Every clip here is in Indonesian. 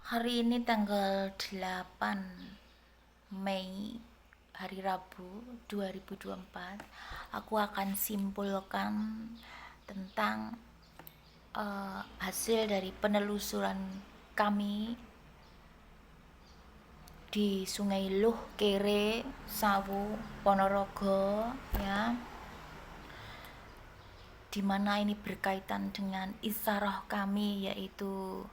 Hari ini tanggal 8 Mei, hari Rabu 2024. Aku akan simpulkan tentang hasil dari penelusuran kami di Sungai Luh Kere, Sawu, Ponorogo, ya. Di mana ini berkaitan dengan isaroh kami, yaitu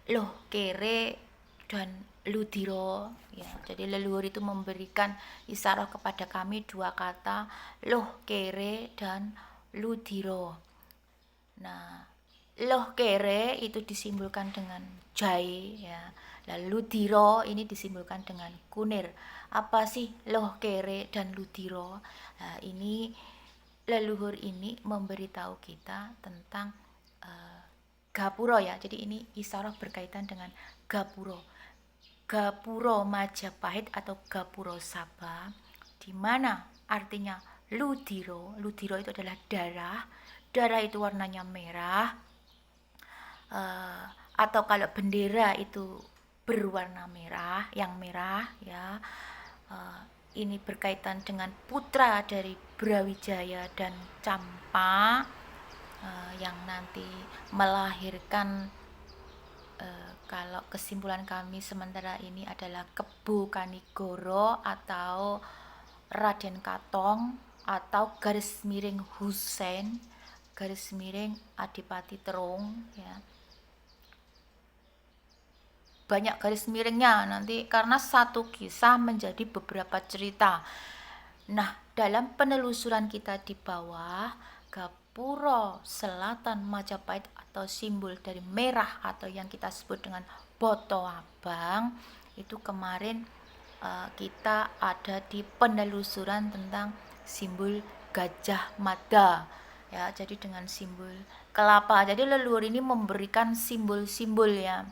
Luh Kere dan Ludiro, ya. Jadi leluhur itu memberikan isaroh kepada kami dua kata, Luh Kere dan Ludiro. Nah, Luh Kere itu disimbolkan dengan jahe, ya. Lalu Ludiro ini disimbolkan dengan kunir. Apa sih Luh Kere dan Ludiro? Nah, ini leluhur ini memberitahu kita tentang Gapuro, ya. Jadi ini isaroh berkaitan dengan Gapuro. Gapuro Majapahit atau Gapuro Sabah, di mana artinya Ludiro. Ludiro itu adalah darah. Darah itu warnanya merah. Atau kalau bendera itu berwarna merah, yang merah, ya. Ini berkaitan dengan putra dari Brawijaya dan Campa, yang nanti melahirkan, kalau kesimpulan kami sementara ini adalah Kebu Kanigoro atau Raden Katong atau garis miring Husein, garis miring Adipati Terung, ya. Banyak garis miringnya nanti karena satu kisah menjadi beberapa cerita. Nah, dalam penelusuran kita di bawah, Gapuro Selatan Majapahit atau simbol dari merah atau yang kita sebut dengan Boto Abang, itu kemarin kita ada di penelusuran tentang simbol Gajah Mada, ya. Jadi dengan simbol kelapa. Jadi leluhur ini memberikan simbol-simbol, ya.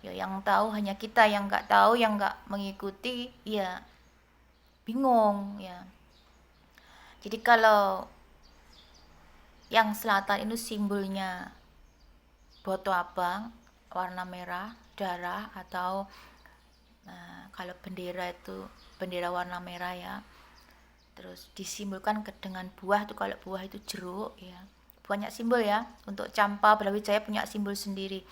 Ya, yang tahu hanya kita, yang nggak tahu, yang nggak mengikuti, ya bingung, ya. Jadi kalau yang selatan itu simbolnya Boto Abang, warna merah, darah, atau kalau bendera itu bendera warna merah, ya. Terus disimbolkan dengan buah tuh, kalau buah itu jeruk, ya. Banyak simbol, ya. Untuk Campa Brawijaya punya simbol sendiri.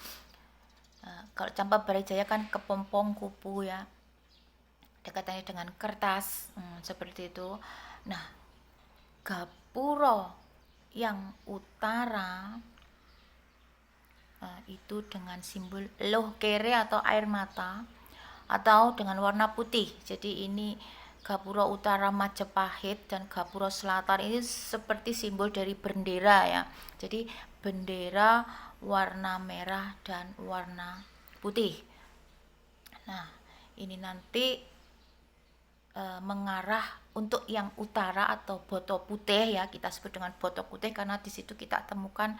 Kalau Campa Brawijaya kan kepompong kupu, ya. Dekatannya dengan kertas, seperti itu. Nah, Gapuro yang utara itu dengan simbol Luh Kere atau air mata atau dengan warna putih. Jadi ini Gapuro Utara Majapahit dan Gapuro Selatan ini seperti simbol dari bendera, ya. Jadi bendera warna merah dan warna putih. Nah, ini nanti mengarah untuk yang utara atau Boto Putih, ya. Kita sebut dengan Boto Putih karena di situ kita temukan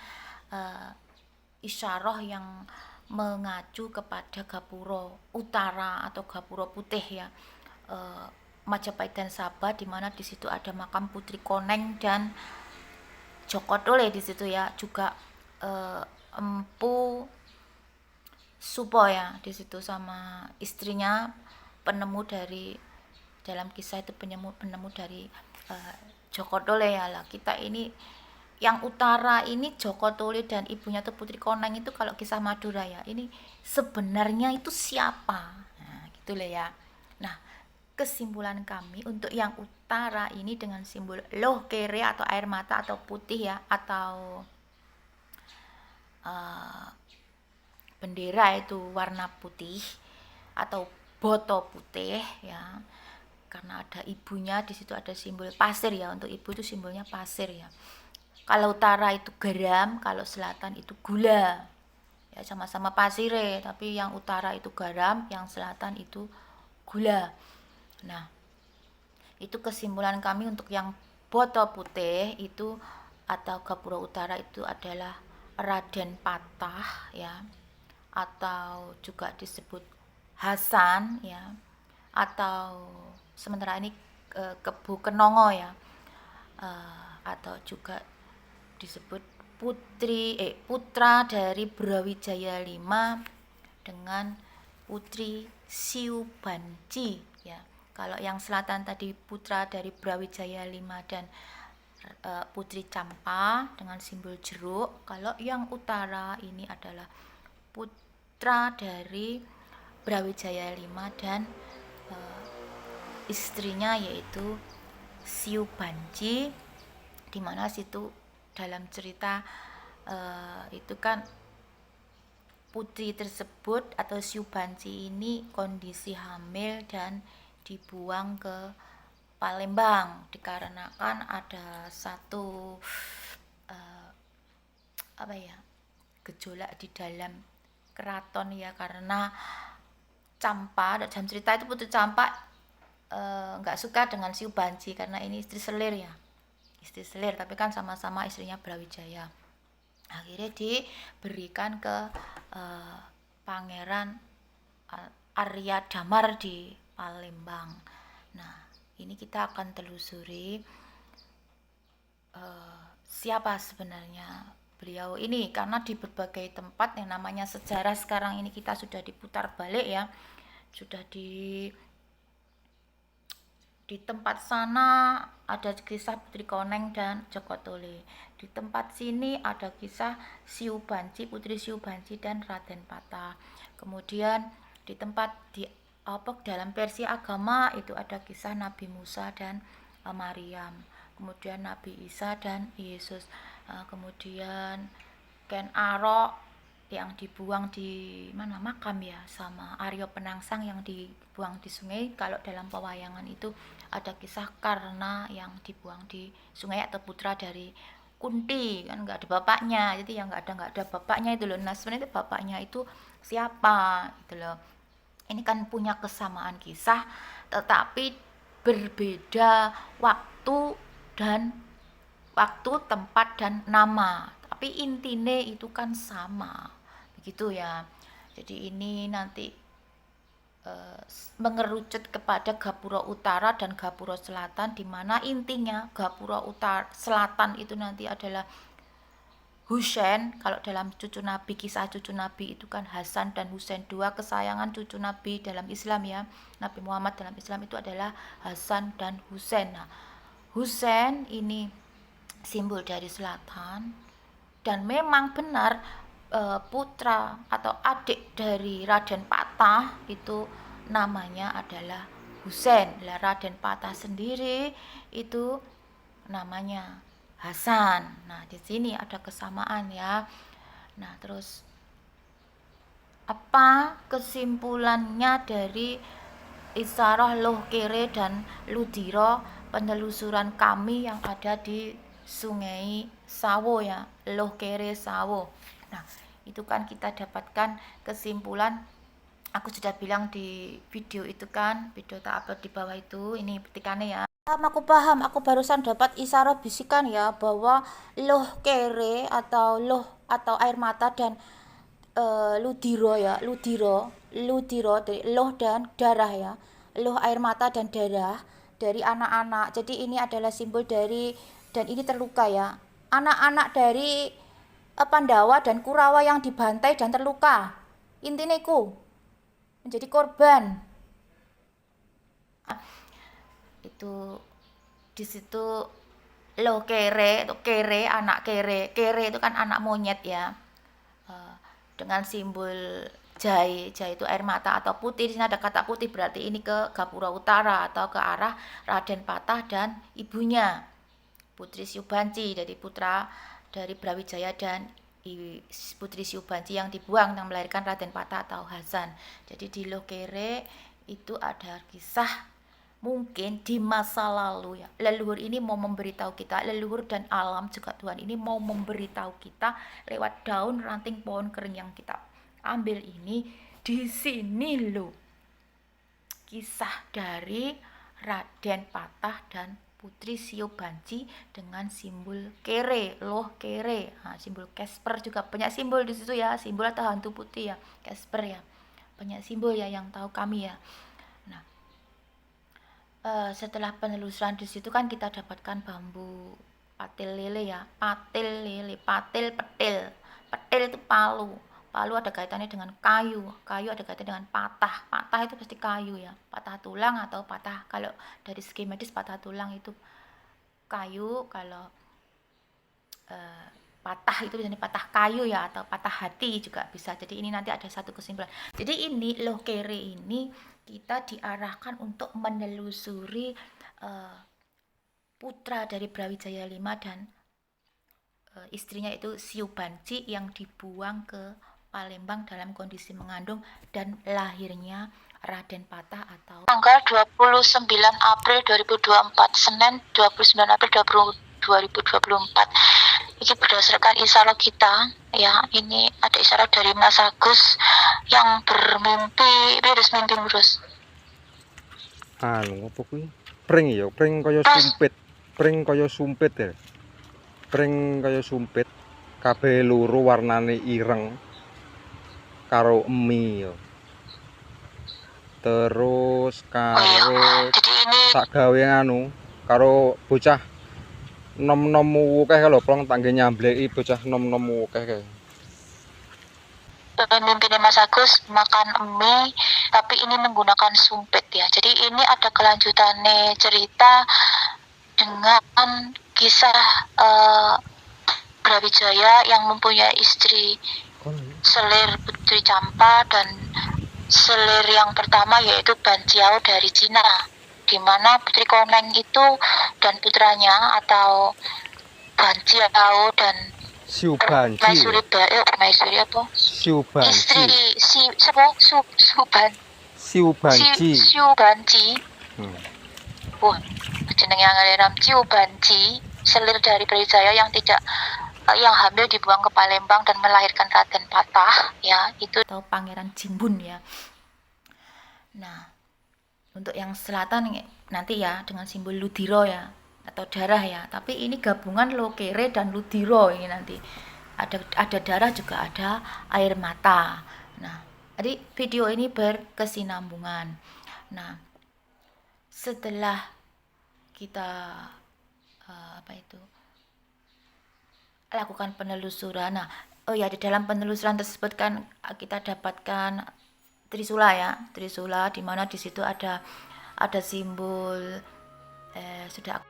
isyarah yang mengacu kepada Gapuro Utara atau Gapuro Putih, ya. Majapahit dan Sabah, di mana di situ ada makam Putri Koneng dan Joko Dole di situ, ya. Juga Empu Supo, ya, di situ sama istrinya, penemu dari dalam kisah itu, penemu dari Joko Dole, ya. Lah kita ini yang utara ini Joko Dole dan ibunya tuh Putri Koneng itu, kalau kisah Madura, ya, ini sebenarnya itu siapa? Nah, gitu lah, ya. Nah, kesimpulan kami untuk yang utara ini dengan simbol Luh Kere atau air mata atau putih, ya, atau bendera itu warna putih atau boto putih, ya. Karena ada ibunya di situ, ada simbol pasir, ya. Untuk ibu itu simbolnya pasir, ya. Kalau utara itu garam, kalau selatan itu gula, ya. Sama-sama pasire, tapi yang utara itu garam, yang selatan itu gula. Nah, itu kesimpulan kami untuk yang boto putih itu atau Gapuro Utara itu adalah Raden Patah, ya, atau juga disebut Hasan, ya, atau sementara ini Kebu Kenongo, ya, atau juga disebut putra dari Brawijaya V dengan Putri Siubanci ya. Kalau yang selatan tadi putra dari Brawijaya V dan Putri Campa dengan simbol jeruk. Kalau yang utara ini adalah putra dari Brawijaya V dan istrinya yaitu Siubanci, di mana situ dalam cerita itu kan putri tersebut atau Siubanci ini kondisi hamil dan dibuang ke Palembang dikarenakan ada satu gejolak di dalam keraton ya, karena Campa dalam cerita itu Putri Campa nggak suka dengan Siubanci karena ini istri selir ya, istri selir, tapi kan sama-sama istrinya Brawijaya. Akhirnya diberikan ke Pangeran Arya Damar di Palembang. Nah, ini kita akan telusuri siapa sebenarnya beliau ini, karena di berbagai tempat yang namanya sejarah sekarang ini kita sudah diputar balik ya, sudah di tempat sana ada kisah Putri Koneng dan Joko Tole. Di tempat sini ada kisah Siubanci, Putri Siubanci dan Raden Patah. Kemudian di tempat dalam versi agama itu ada kisah Nabi Musa dan Maryam. Kemudian Nabi Isa dan Yesus. Kemudian Ken Arok yang dibuang di makam ya, sama Aryo Penangsang yang dibuang di sungai. Kalau dalam pewayangan itu ada kisah Karna yang dibuang di sungai atau putra dari Kunti, kan nggak ada bapaknya, jadi yang nggak ada bapaknya itu loh. Nah sebenarnya bapaknya itu siapa gitu loh. Ini kan punya kesamaan kisah tetapi berbeda waktu, tempat dan nama, tapi intine itu kan sama begitu ya. Jadi ini nanti mengerucut kepada Gapura Utara dan Gapura Selatan, di mana intinya Gapura Selatan itu nanti adalah Husain. Kalau dalam cucu Nabi, kisah cucu Nabi itu kan Hasan dan Husain, dua kesayangan cucu Nabi dalam Islam ya. Nabi Muhammad dalam Islam itu adalah Hasan dan Husain. Nah, Husain ini simbol dari selatan, dan memang benar putra atau adik dari Raden Patah itu namanya adalah Husain. Raden Patah sendiri itu namanya Hasan. Nah, di sini ada kesamaan ya. Nah, terus apa kesimpulannya dari Isarah Loh Kere dan Ludiro penelusuran kami yang ada di Sungai Sawo ya, Loh Kere Sawo. Nah, itu kan kita dapatkan kesimpulan. Aku sudah bilang di video itu kan, video tak upload di bawah itu, ini petikannya ya. Aku paham, aku barusan dapat isyarat bisikan ya, bahwa loh kere atau loh atau air mata dan ludiro ya, ludiro dari loh dan darah ya, loh air mata dan darah dari anak-anak. Jadi ini adalah simbol dari, dan ini terluka ya, anak-anak dari Pandawa dan Kurawa yang dibantai dan terluka, intinya ku menjadi korban. Itu di situ lo kere, itu kere, anak kere itu kan anak monyet ya, dengan simbol jai itu air mata atau putih. Di sini ada kata putih, berarti ini ke Gapura Utara atau ke arah Raden Patah dan ibunya Putri Siubanci, dari putra dari Brawijaya dan Putri Siubanci yang dibuang yang melahirkan Raden Patah atau Hasan. Jadi di Lokere itu ada kisah mungkin di masa lalu ya, leluhur ini mau memberitahu kita, leluhur dan alam juga Tuhan ini mau memberitahu kita lewat daun ranting pohon kering yang kita ambil ini. Di sini loh kisah dari Raden Patah dan Putri Siubanci dengan simbol kere, loh kere. Nah, simbol Casper juga banyak simbol di situ ya, simbol atau hantu putih ya, Casper ya, banyak simbol ya yang tahu kami ya. Nah, setelah penelusuran di situ kan kita dapatkan bambu patil lele ya, patil lele, patil petil, petil itu palu, Palu ada kaitannya dengan kayu, kayu ada kaitannya dengan patah, patah itu pasti kayu ya, patah tulang atau patah, kalau dari segi medis patah tulang itu kayu, kalau patah itu bisa patah kayu ya, atau patah hati juga bisa. Jadi ini nanti ada satu kesimpulan. Jadi ini Lokere ini kita diarahkan untuk menelusuri putra dari Brawijaya V dan istrinya itu Siu Banci yang dibuang ke Palembang dalam kondisi mengandung, dan lahirnya Raden Patah atau tanggal 29 April 2024, Senin 29 April 2024. Ini berdasarkan isyarat kita ya. Ini ada isyarat dari Mas Agus yang bermimpi, terus mimpi terus. Apa kuwi? Pring ya, pring kaya sumpit. Pring kaya sumpit ya. Pring kaya sumpit. Kabeh loro warnane ireng karo emi ya. Terus karo Jadi ini sak gawe anu karo bocah nom-nom akeh lho, plong tangge nyambleki bocah nom-nom akeh kae. Mimpinnya Mas Agus makan mie, tapi ini menggunakan sumpit ya. Jadi ini ada kelanjutannya cerita dengan kisah Brawijaya yang mempunyai istri selir Putri Campa, dan selir yang pertama yaitu Banciao dari Cina, di mana Putri Koneng itu dan putranya atau Banciao dan Siu Banci. Maisuri apa? Siu Banci. Istri siapa? Siu Banci. Siu Banci. Jenenge angel Siu Banci, selir dari Brawijaya yang hamil dibuang ke Palembang dan melahirkan Raden Patah ya, itu atau Pangeran Jimbun ya. Nah, untuk yang selatan nanti ya dengan simbol Ludiro ya, atau darah ya. Tapi ini gabungan Lokere dan Ludiro ini nanti. Ada darah juga ada air mata. Nah, jadi video ini berkesinambungan. Nah, setelah kita lakukan penelusuran. Nah, di dalam penelusuran tersebut kan kita dapatkan Trisula ya, Trisula, di mana di situ ada simbol sudah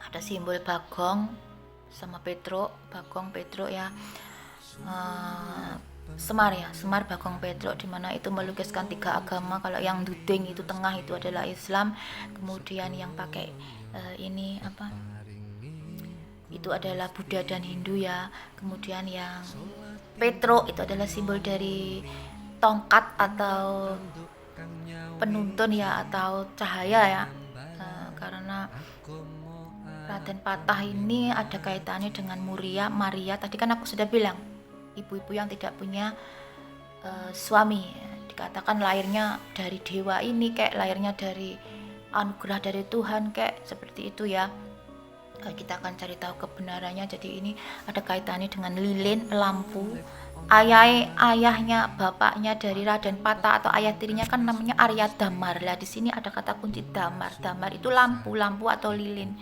ada simbol Bagong sama Petruk, Bagong Petruk ya, Semar ya, Semar Bagong Petruk, di mana itu melukiskan tiga agama. Kalau yang duding itu tengah itu adalah Islam, kemudian yang pakai ini apa? Itu adalah Buddha dan Hindu ya. Kemudian yang Petruk itu adalah simbol dari tongkat atau penuntun ya, atau cahaya ya. Karena Raden Patah ini ada kaitannya dengan Maria. Tadi kan aku sudah bilang, ibu-ibu yang tidak punya suami, dikatakan lahirnya dari dewa ini, kayak lahirnya dari anugerah dari Tuhan, kayak seperti itu ya. Kita akan cari tahu kebenarannya. Jadi ini ada kaitannya dengan lilin, lampu. Ayahnya, bapaknya dari Raden Patah atau ayah tirinya kan namanya Arya Damar. Lah di sini ada kata kunci Damar. Damar itu lampu atau lilin.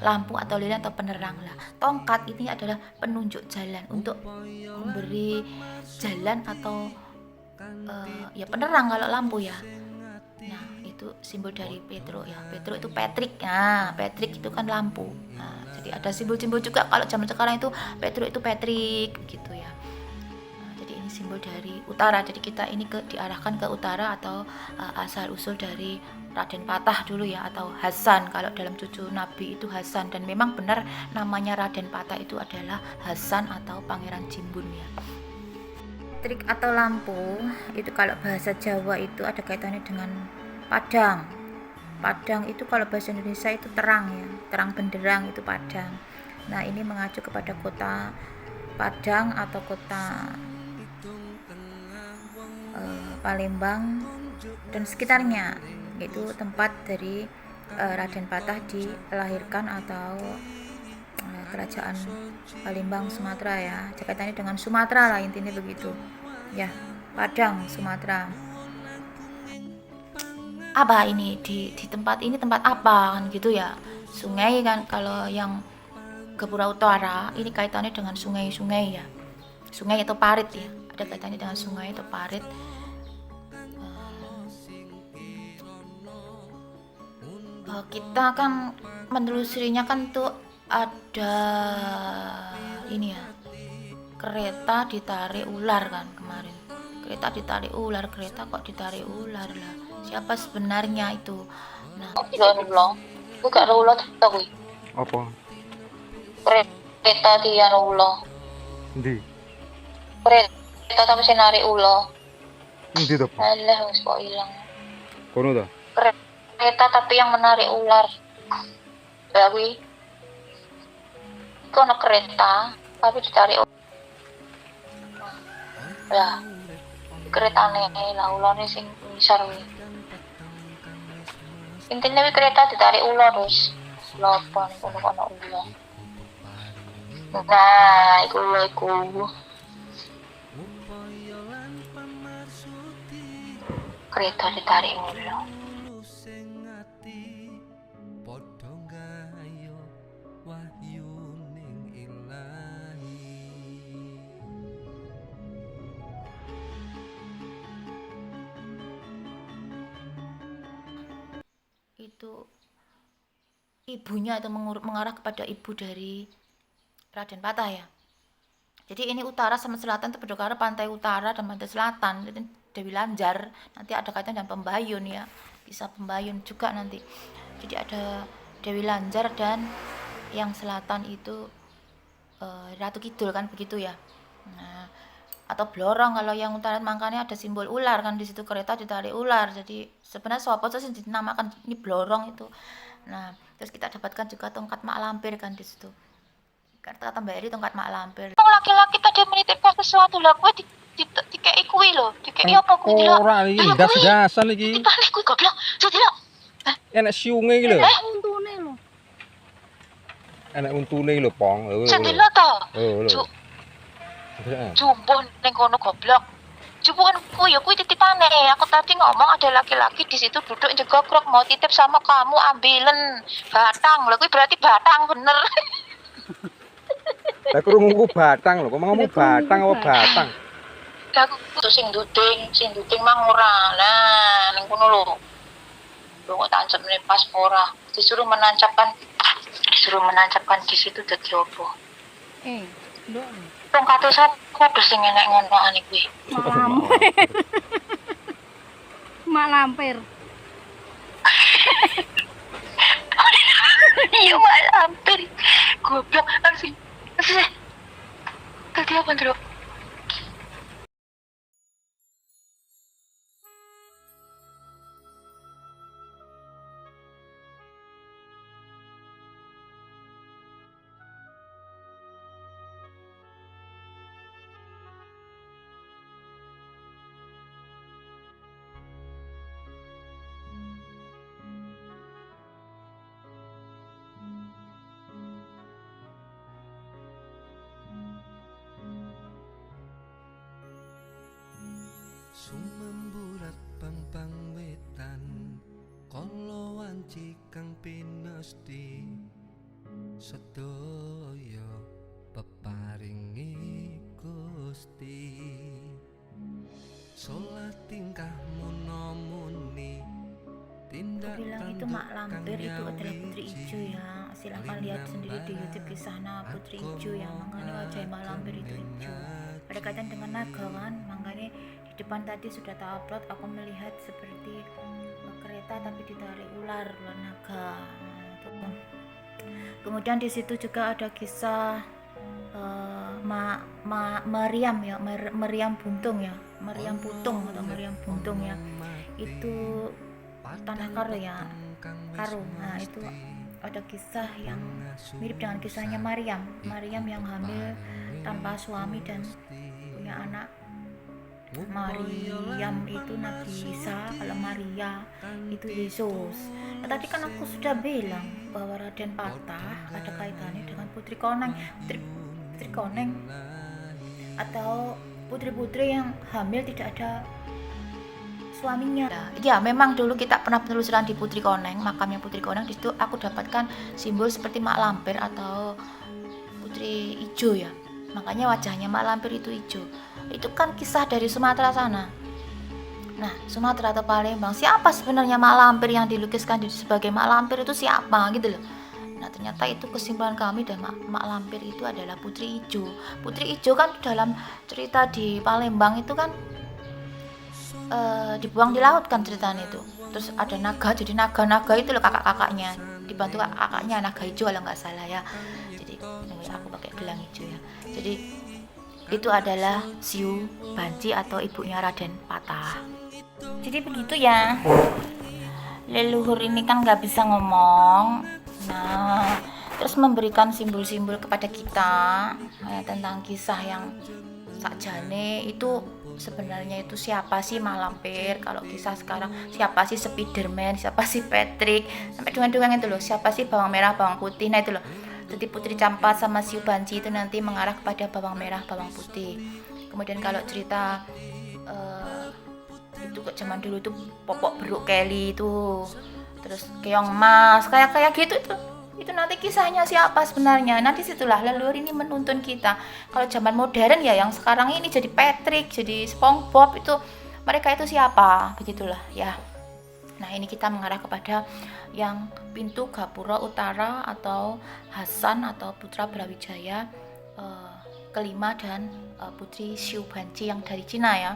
Lampu atau lilin atau penerang lah. Tongkat ini adalah penunjuk jalan, untuk memberi jalan atau ya penerang kalau lampu ya. Nah, itu simbol dari Petruk ya. Petruk itu Patrick. Nah, Patrick itu kan lampu. Nah, jadi ada simbol-simbol juga kalau zaman sekarang itu Petruk itu Patrick gitu ya. Nah, jadi ini simbol dari utara. Jadi kita ini diarahkan ke utara atau asal usul dari Raden Patah dulu ya, atau Hasan. Kalau dalam cucu Nabi itu Hasan, dan memang benar namanya Raden Patah itu adalah Hasan atau Pangeran Jimbun ya. Trik atau lampu itu kalau bahasa Jawa itu ada kaitannya dengan padang. Padang itu kalau bahasa Indonesia itu terang ya, terang benderang itu padang. Nah, ini mengacu kepada kota Padang atau kota Palembang dan sekitarnya, itu tempat dari Raden Patah dilahirkan atau kerajaan Palembang Sumatera ya, kaitannya dengan Sumatera lah intinya begitu ya, Padang Sumatera. Apa ini di tempat ini tempat apa kan gitu ya, sungai kan. Kalau yang Gapura Utara ini kaitannya dengan sungai-sungai ya, sungai atau parit ya, ada kaitannya dengan sungai atau parit. Kita kan menelusurinya kan tuh ada ini ya, kereta ditarik ular kan kemarin, kereta ditarik ular, kereta kok ditarik ular lah, siapa sebenarnya itu. Nah, Ya Allah, gue gak ada ulah tak gue. Apa? Kereta dia ulah. Endi? Kereta tapi sih narik ulah. Endi to, Pak? Alah, wis kok hilang. Kono to? Kereta tapi yang menarik ular. Ya gue. Kono kereta tapi ditarik ular. Lah, kereta nih lah ulane sing ngisor gue. Intinya gue kereta ditarik ular terus. Lapan kono ular. Nah, iku. Kereta ditarik ular. itu ibunya itu mengarah kepada ibu dari Raden Patah ya. Jadi ini utara sama selatan itu berdekatan, pantai utara dan pantai selatan. Jadi Dewi Lanjar nanti ada kaitan dengan Pembayun ya, bisa Pembayun juga nanti. Jadi ada Dewi Lanjar dan yang selatan itu Ratu Kidul kan begitu ya. Nah, atau Blorong kalau yang utara, makanya ada simbol ular kan di situ, kereta ditarik ular. Jadi sebenarnya sopo sih dinamakan ini Blorong itu. Nah, terus kita dapatkan juga tongkat mak lampir kan di situ. Kata Mbak Eri tongkat mak lampir. Laki-laki tadi menitipkan sesuatu lah, gue dikei kuwi lho, dikei apa kuwi lho. Ora iki gas-gasan iki. Dibalik kuwi goblok. Sudah. Enak siunge iki lho. Untune lho. Enak untune iki lho, Pong. Sendela to. Oh, lho. Jumbo ning kono goblok. Jumbo kan kuwi titipane. Aku tadi ngomong ada laki-laki di situ duduk jegogrok mau titip sama kamu, ambilen batang. Lah kuwi berarti batang bener. Lah krungu batang lho, kok ngomong batang apa batang? Aku sing duting mang ora. Nah, ning kono lho. Lho kok tancapne pas ora. Disuruh menancapkan di situ dadi opo? Nduk. Tongkate sapa sing enek ngonoan iki? Mak lampir. Iya mak lampir. Goblok langsung. Tadi apa, Ndro? Sumemburat pampang wetan kala wanci kang pinesti sedaya peparingi Gusti salat tingkah muni tindak Bilang itu mak lampir itu adalah Putri Ijo ya. Silahkan lihat sendiri di YouTube kisahnya Putri Ijo ya. Makanya wajah mak lampir itu hijau. Ada kaitan dengan naga kan. Makanya di depan tadi sudah tak upload, aku melihat seperti kereta tapi ditarik ular naga. Nah, kemudian di situ juga ada kisah Meriam ya, Meriam Buntung ya, Meriam Putung atau Meriam Buntung ya. Itu tanah karo ya, karo. Nah itu ada kisah yang mirip dengan kisahnya Maryam yang hamil tanpa suami dan punya anak. Maryam itu Nabi Isa, kalau Maria itu Yesus. Tadi kan aku sudah bilang bahwa Raden Patah ada kaitannya dengan Putri Koneng. Putri Koneng atau putri-putri yang hamil tidak ada suaminya. Ya, memang dulu kita pernah penelusuran di Putri Koneng, makamnya Putri Koneng. Di situ aku dapatkan simbol seperti mak lampir atau putri ijo ya. Makanya wajahnya mak lampir itu ijo. Itu kan kisah dari Sumatera sana. Nah, Sumatera atau Palembang, siapa sebenarnya mak lampir yang dilukiskan sebagai mak lampir itu siapa gitu loh. Nah, ternyata itu kesimpulan kami dan mak lampir itu adalah putri ijo. Putri ijo kan dalam cerita di Palembang itu kan dibuang di laut kan ceritanya itu. Terus ada naga, jadi naga itu loh kakak-kakaknya, dibantu kakaknya naga hijau kalau nggak salah ya. Jadi aku pakai gelang hijau ya. Jadi itu adalah Siu Banci atau ibunya Raden Patah. Jadi begitu ya, leluhur ini kan nggak bisa ngomong. Nah, terus memberikan simbol-simbol kepada kita tentang kisah yang sakjane itu sebenarnya itu siapa sih mak lampir. Kalau kisah sekarang siapa sih Spiderman, siapa sih Patrick, sampai dongeng-dongeng itu loh, siapa sih bawang merah bawang putih. Nah itu loh, jadi Putri Campa sama Siu Banci itu nanti mengarah kepada bawang merah bawang putih. Kemudian kalau cerita itu ke zaman dulu itu Popok Beruk Kelly itu, terus Keong Mas kayak gitu itu nanti kisahnya siapa sebenarnya. Nanti situlah leluhur ini menuntun kita. Kalau zaman modern ya yang sekarang ini jadi Patrick, jadi SpongeBob, itu mereka itu siapa, begitulah ya. Nah, ini kita mengarah kepada yang pintu Gapura Utara atau Hasan atau putra Brawijaya kelima dan putri Siu Banci yang dari Cina ya.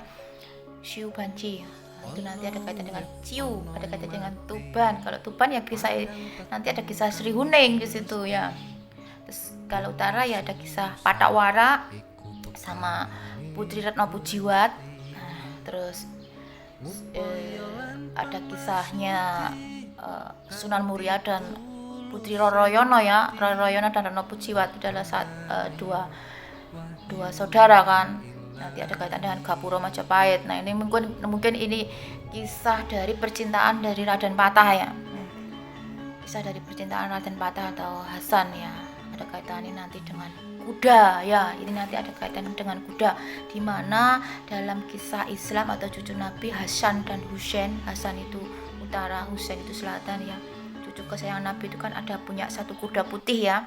Siu Banci itu nanti ada kaitan dengan Ciu, ada kaitan dengan Tuban. Kalau Tuban ya kisah nanti ada kisah Sri Huning di situ ya. Terus kalau utara ya ada kisah Patawara sama Putri Retno Pujiwat. Nah, terus ada kisahnya Sunan Muria dan Putri Roroyono ya. Roroyono dan Retno Pujiwat adalah dua saudara kan. Nanti ada kaitan dengan Gapura Majapahit. Nah, ini mungkin ini kisah dari percintaan dari Raden Patah ya. Kisah dari percintaan Raden Patah atau Hasan ya. Ada kaitannya nanti dengan kuda ya. Ini nanti ada kaitan dengan kuda, di mana dalam kisah Islam atau cucu Nabi Hasan dan Husain, Hasan itu utara, Husain itu selatan ya. Cucu kesayangan Nabi itu kan ada punya satu kuda putih ya.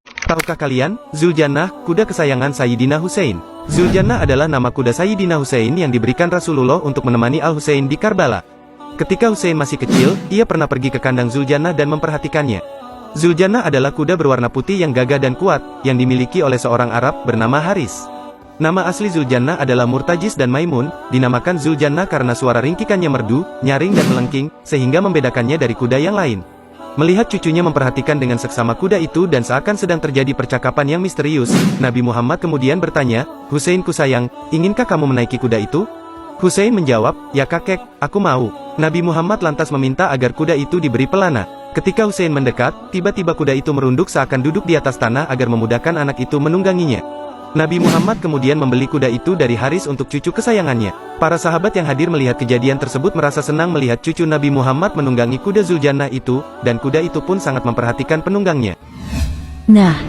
Tahukah kalian, Zuljannah, kuda kesayangan Sayyidina Husain? Zuljannah adalah nama kuda Sayyidina Husain yang diberikan Rasulullah untuk menemani Al-Husain di Karbala. Ketika Husain masih kecil, ia pernah pergi ke kandang Zuljannah dan memperhatikannya. Zuljannah adalah kuda berwarna putih yang gagah dan kuat, yang dimiliki oleh seorang Arab bernama Haris. Nama asli Zuljannah adalah Murtajis dan Maimun, dinamakan Zuljannah karena suara ringkikannya merdu, nyaring dan melengking, sehingga membedakannya dari kuda yang lain. Melihat cucunya memperhatikan dengan seksama kuda itu dan seakan sedang terjadi percakapan yang misterius, Nabi Muhammad kemudian bertanya, "Husain ku sayang, inginkah kamu menaiki kuda itu?" Husain menjawab, "Ya kakek, aku mau." Nabi Muhammad lantas meminta agar kuda itu diberi pelana. Ketika Husain mendekat, tiba-tiba kuda itu merunduk seakan duduk di atas tanah agar memudahkan anak itu menungganginya. Nabi Muhammad kemudian membeli kuda itu dari Haris untuk cucu kesayangannya. Para sahabat yang hadir melihat kejadian tersebut merasa senang melihat cucu Nabi Muhammad menunggangi kuda Zuljannah itu, dan kuda itu pun sangat memperhatikan penunggangnya. Nah,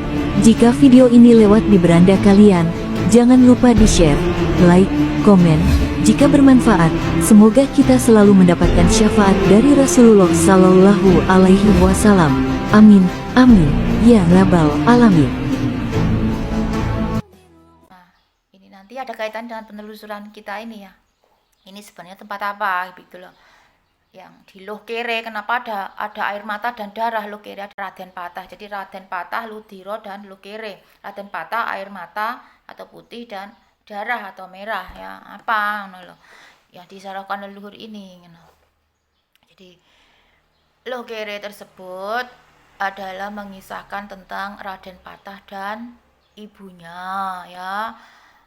jika video ini lewat di beranda kalian, jangan lupa di-share, like, komen. Jika bermanfaat, semoga kita selalu mendapatkan syafaat dari Rasulullah Sallallahu Alaihi Wasallam. Amin, amin, ya rabbal alamin. Nanti ada kaitan dengan penelusuran kita ini ya. Ini sebenarnya tempat apa gitu loh. Yang di Lohkere, kenapa ada air mata dan darah. Lohkere ada Raden Patah. Jadi Raden Patah, Ludiro dan Lohkere. Raden Patah air mata atau putih dan darah atau merah ya. Apa loh. Yang disarahkan leluhur ini gitu. Jadi Lohkere tersebut adalah mengisahkan tentang Raden Patah dan ibunya ya,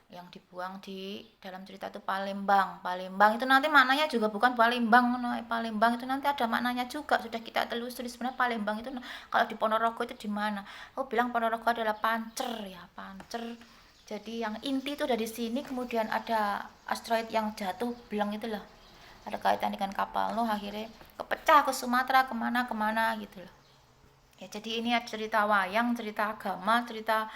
yang dibuang di dalam cerita itu Palembang. Palembang itu nanti maknanya juga bukan Palembang. Palembang itu nanti ada maknanya juga, sudah kita telusuri sebenarnya Palembang itu kalau di Ponorogo itu di mana. Aku bilang Ponorogo adalah Pancer ya, Pancer. Jadi yang inti itu dari sini, kemudian ada asteroid yang jatuh belang itu loh. Ada kaitan dengan kapal Nuh, akhirnya kepecah ke Sumatera kemana gitu loh. Ya, jadi ini ada cerita wayang, cerita agama, cerita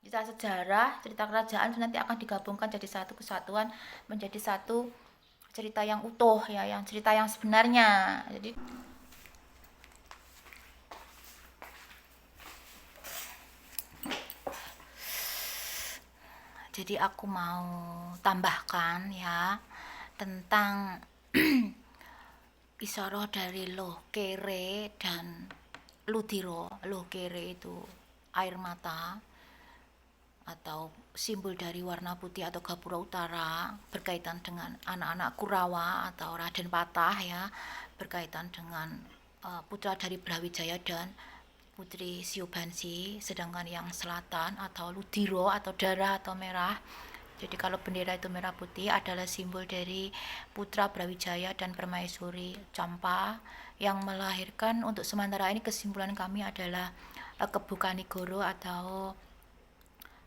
cerita sejarah, cerita kerajaan nanti akan digabungkan jadi satu kesatuan, menjadi satu cerita yang utuh ya, yang cerita yang sebenarnya. Jadi aku mau tambahkan ya tentang Isyaroh dari Loh Kere dan Ludiro. Loh Kere itu air mata atau simbol dari warna putih atau Gapura Utara, berkaitan dengan anak-anak Kurawa atau Raden Patah ya, berkaitan dengan putra dari Brawijaya dan Putri Siobansi. Sedangkan yang selatan atau Ludiro atau darah atau merah, jadi kalau bendera itu merah putih adalah simbol dari putra Brawijaya dan Permaisuri Campa, yang melahirkan untuk sementara ini kesimpulan kami adalah Kebukanigoro atau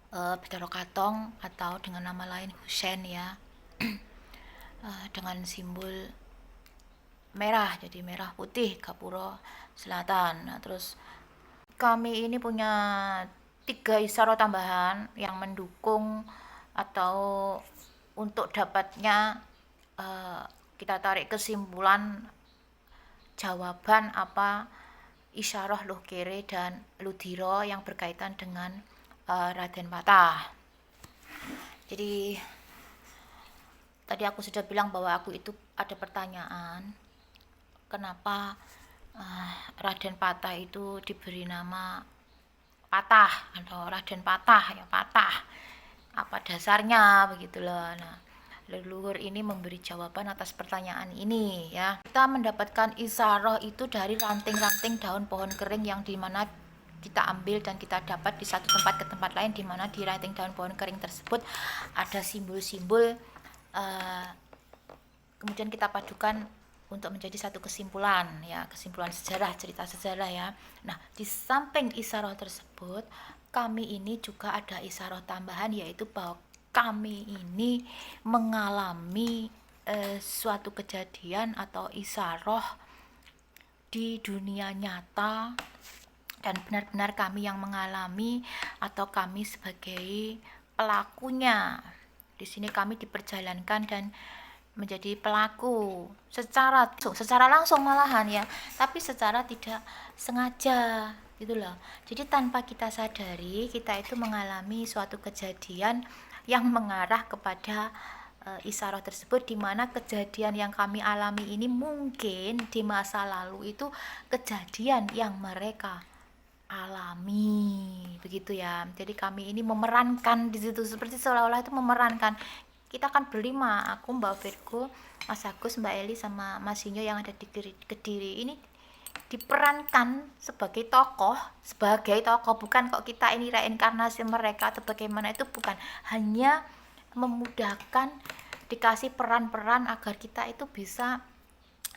Bathara Katong atau dengan nama lain Husein ya. Dengan simbol merah, jadi merah putih Gapura Selatan. Nah, terus kami ini punya 3 isyarah tambahan yang mendukung atau untuk dapatnya kita tarik kesimpulan jawaban apa isyarah Loh Kere dan Ludiro yang berkaitan dengan Raden Patah. Jadi tadi aku sudah bilang bahwa aku itu ada pertanyaan kenapa Raden Patah itu diberi nama Patah atau Raden Patah ya, Patah apa dasarnya begitu loh. Nah, leluhur ini memberi jawaban atas pertanyaan ini ya. Kita mendapatkan isyarah itu dari ranting-ranting daun pohon kering yang dimana kita ambil dan kita dapat di satu tempat ke tempat lain, dimana di ranting daun pohon kering tersebut ada simbol-simbol, kemudian kita padukan untuk menjadi satu kesimpulan ya, kesimpulan sejarah, cerita sejarah ya. Nah, di samping isyarah tersebut kami ini juga ada isyarah tambahan, yaitu bahwa kami ini mengalami suatu kejadian atau isyarah di dunia nyata, dan benar-benar kami yang mengalami atau kami sebagai pelakunya. Di sini kami diperjalankan dan menjadi pelaku secara langsung malahan ya, tapi secara tidak sengaja gitu loh. Jadi tanpa kita sadari kita itu mengalami suatu kejadian yang mengarah kepada isyarah tersebut, di mana kejadian yang kami alami ini mungkin di masa lalu itu kejadian yang mereka alami begitu ya. Jadi kami ini memerankan di situ, seperti seolah-olah itu memerankan. Kita kan berlima, aku, Mbak Virgo, Mas Agus, Mbak Eli sama Mas Sinyo yang ada di Kediri ini diperankan sebagai tokoh, bukan kok kita ini reinkarnasi mereka atau bagaimana, itu bukan, hanya memudahkan dikasih peran-peran agar kita itu bisa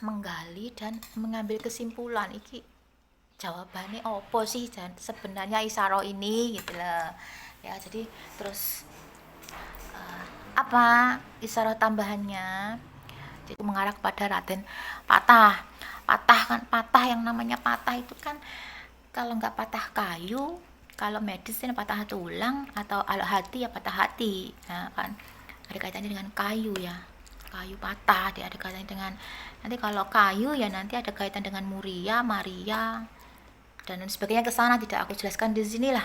menggali dan mengambil kesimpulan iki jawabannya opo sih dan sebenarnya isyarah ini gitu loh ya. Jadi terus apa isyarah tambahannya itu mengarah kepada Raden Patah. Patah yang namanya patah itu kan kalau nggak patah kayu, kalau medis ini patah tulang, atau kalau hati ya patah hati. Nah, kan ada kaitannya dengan kayu ya, kayu patah, ada kaitannya dengan, nanti kalau kayu ya nanti ada kaitan dengan Muria, Maria dan sebagainya, ke sana tidak aku jelaskan di sini lah.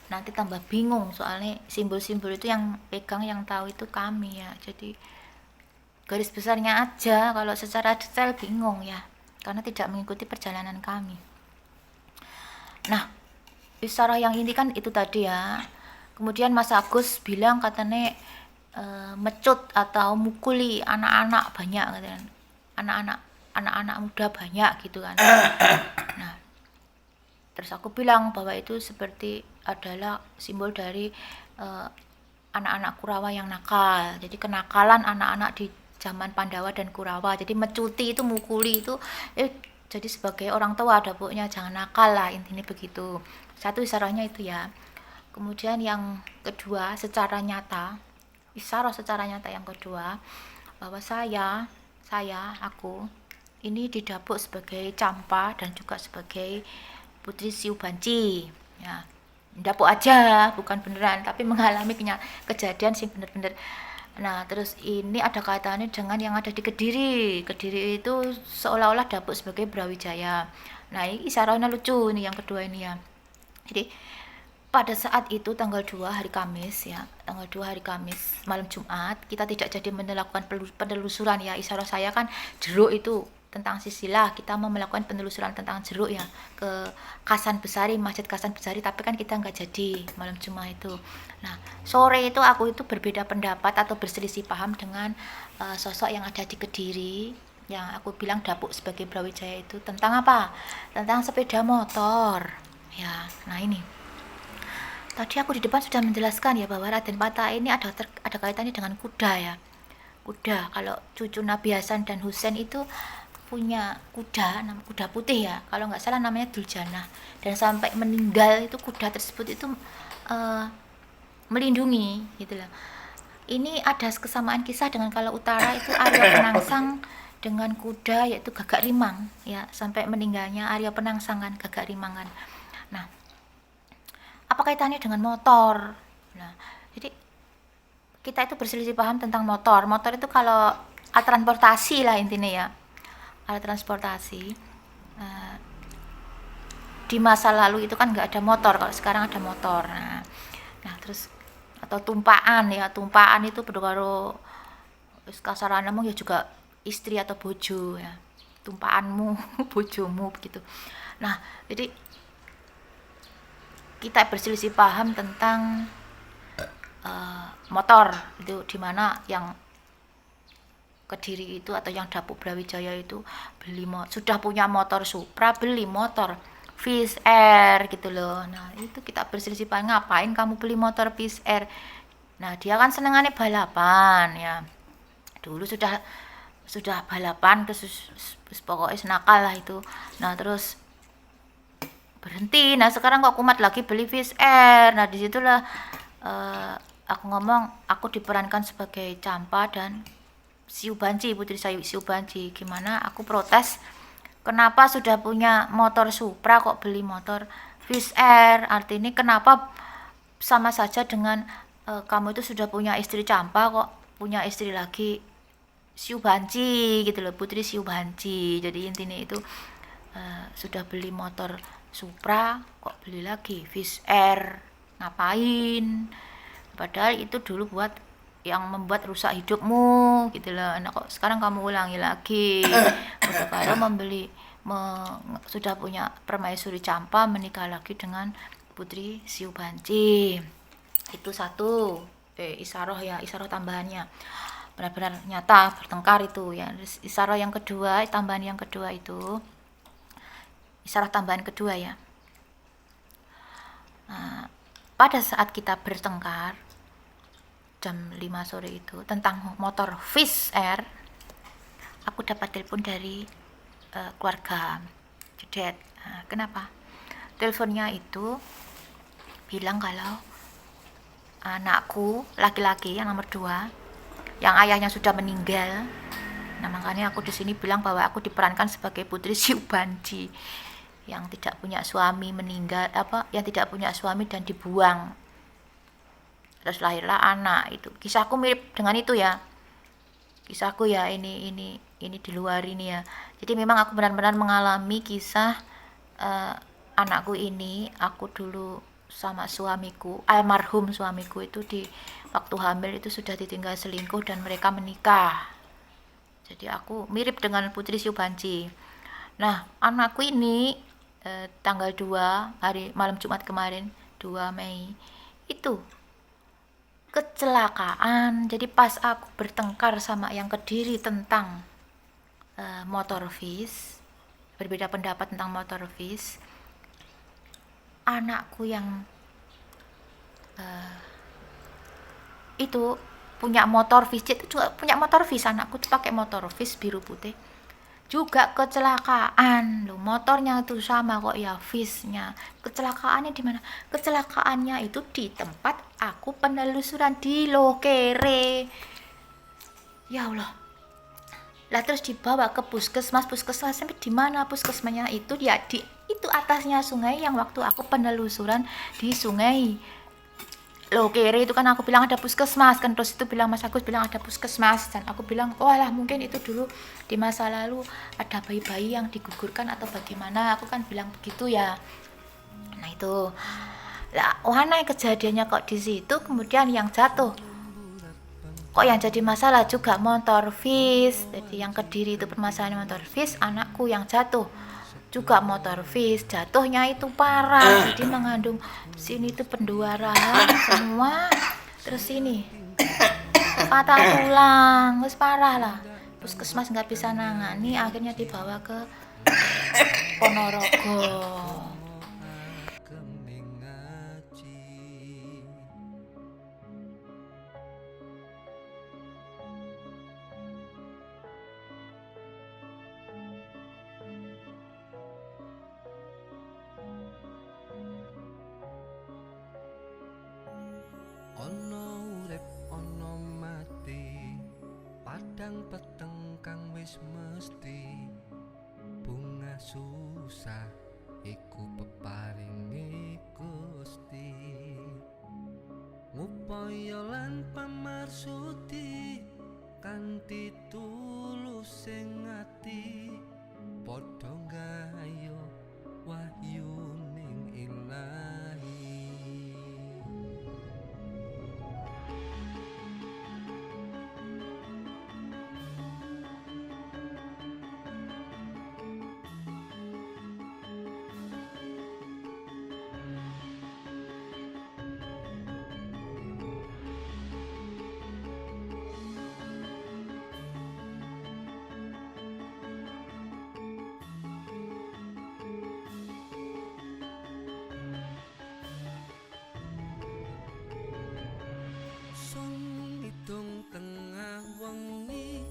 Nanti tambah bingung, soalnya simbol-simbol itu yang pegang, yang tahu itu kami ya. Jadi garis besarnya aja, kalau secara detail bingung ya, karena tidak mengikuti perjalanan kami. Nah, isyarah yang ini kan itu tadi ya. Kemudian Mas Agus bilang katanya mecut atau mukuli anak-anak banyak, katanya. Anak-anak muda banyak gitu kan. Nah, terus aku bilang bahwa itu seperti adalah simbol dari anak-anak Kurawa yang nakal. Jadi kenakalan anak-anak di zaman Pandawa dan Kurawa. Jadi mecuti itu, mukuli itu jadi sebagai orang tua ada pokoknya jangan nakal lah, intinya begitu. Satu isyarahnya itu ya. Kemudian yang kedua secara nyata, isyarah secara nyata yang kedua, bahwa aku ini didapuk sebagai Campa dan juga sebagai Putri Siu Banci ya. Dapuk aja, bukan beneran, tapi mengalami kejadian sih bener-bener. Nah, terus ini ada kaitannya dengan yang ada di Kediri. Kediri itu seolah-olah dapuk sebagai Brawijaya. Nah, ini isyaratnya lucu ini yang kedua ini ya. Jadi pada saat itu tanggal 2 hari Kamis ya, tanggal 2 hari Kamis malam Jumat, kita tidak jadi melakukan penelusuran ya. Isyarat saya kan jeruk itu tentang silsilah, kita mau melakukan penelusuran tentang jeruk ya ke Kasan Besari, Masjid Kasan Besari, tapi kan kita nggak jadi malam Jumat itu. Nah, sore itu aku itu berbeda pendapat atau berselisih paham dengan sosok yang ada di Kediri yang aku bilang dapuk sebagai Brawijaya itu tentang apa? Tentang sepeda motor ya. Nah, ini tadi aku di depan sudah menjelaskan ya bahwa Raden Patah ini ada kaitannya dengan kuda ya. Kuda, kalau cucu Nabi Hasan dan Husain itu punya kuda, kuda putih ya, kalau nggak salah namanya Duljana, dan sampai meninggal itu kuda tersebut itu melindungi gitu loh. Ini ada kesamaan kisah dengan kalau utara itu Arya Penangsang dengan kuda yaitu Gagak Rimang ya, sampai meninggalnya Arya Penangsang kan, Gagak Rimang kan. Nah, apa kaitannya dengan motor? Nah, jadi kita itu berselisih paham tentang motor. Motor itu kalau alat transportasi lah intinya ya, alat transportasi. Di masa lalu itu kan nggak ada motor, kalau sekarang ada motor. Nah terus atau tumpaan ya, tumpaan itu karo kasaranamu ya juga istri atau bojo ya, tumpaanmu bojomu begitu. Nah, jadi kita berselisih paham tentang motor itu, dimana yang Kediri itu atau yang dapuk Brawijaya itu sudah punya motor Supra, beli motor Fish Air gitu loh. Nah, itu kita berselisih paham, ngapain kamu beli motor Fish Air? Nah, dia kan senengannya balapan ya. Dulu sudah balapan, terus pokoknya nakal lah itu. Nah, terus berhenti. Nah, sekarang kok kumat lagi beli Fish Air. Nah, disitulah aku ngomong, aku diperankan sebagai Campa dan Siu Banci, Putri Siu Banci. Gimana aku protes, kenapa sudah punya motor Supra kok beli motor Fish Air? Artinya kenapa sama saja dengan kamu itu sudah punya istri Campa kok punya istri lagi Siu Banci gitu loh, Putri Siu Banci. Jadi intinya itu sudah beli motor Supra kok beli lagi Fish Air, ngapain? Padahal itu dulu buat yang membuat rusak hidupmu gitu loh. Nah, kok sekarang kamu ulangi lagi? Udah kalau sudah punya permaisuri Campa, menikah lagi dengan Putri Siu Banci. Itu satu isaroh ya, isaroh tambahannya benar-benar nyata bertengkar itu ya. Isaroh yang kedua, tambahan yang kedua itu, isaroh tambahan kedua ya. Nah, pada saat kita bertengkar jam 5 sore itu tentang motor Fish Air, aku dapat telepon dari keluarga Jedet. Nah, kenapa? Teleponnya itu bilang kalau anakku laki-laki yang nomor 2, yang ayahnya sudah meninggal. Nah, makanya aku di sini bilang bahwa aku diperankan sebagai Putri Siu Banci yang tidak punya suami, meninggal yang tidak punya suami dan dibuang. Terus lahirlah anak itu. Kisahku mirip dengan itu ya. Kisahku ya ini di luar ini ya. Jadi memang aku benar-benar mengalami kisah anakku ini. Aku dulu sama suamiku, almarhum suamiku itu di waktu hamil itu sudah ditinggal selingkuh dan mereka menikah. Jadi aku mirip dengan Putri Siu Banci. Nah, anakku ini tanggal 2 hari malam Jumat kemarin, 2 Mei itu kecelakaan. Jadi pas aku bertengkar sama yang Kediri tentang motor Fish, berbeda pendapat tentang motor Fish, anakku yang itu punya motor Fish, itu juga punya motor Fish, anakku tuh pakai motor Fish biru putih juga kecelakaan loh. Motornya itu sama kok ya, Fish-nya. Kecelakaannya di mana? Kecelakaannya itu di tempat aku penelusuran di Lokere. Ya Allah, Lah terus dibawa ke puskesmas sampai di mana puskesmasnya itu? Dia di itu atasnya sungai yang waktu aku penelusuran di sungai Lokere itu kan aku bilang ada puskesmas kan, terus itu bilang Mas Agus bilang ada puskesmas, dan aku bilang oh lah mungkin itu dulu di masa lalu ada bayi-bayi yang digugurkan atau bagaimana, aku kan bilang begitu ya. Nah itu lah aneh kejadiannya kok di situ. Kemudian yang jatuh kok yang jadi masalah juga motor Vis. Jadi yang Kediri itu permasalahan motor Vis, anakku yang jatuh juga motor Vis, jatuhnya itu parah, jadi mengandung sini itu pendarahan semua, terus sini patah tulang, terus parah lah. Puskesmas nggak bisa nangani, akhirnya dibawa ke Ponorogo. kening ngaji. Ono urip ono mati, padang peteng kang wis mesti. Bunga susah iku peparinge Gusti. Ngupaya lan pamarsudi kanthi tulus sing ati, padha gayo wahyuning Ilahi. Sung idung tengah wengi,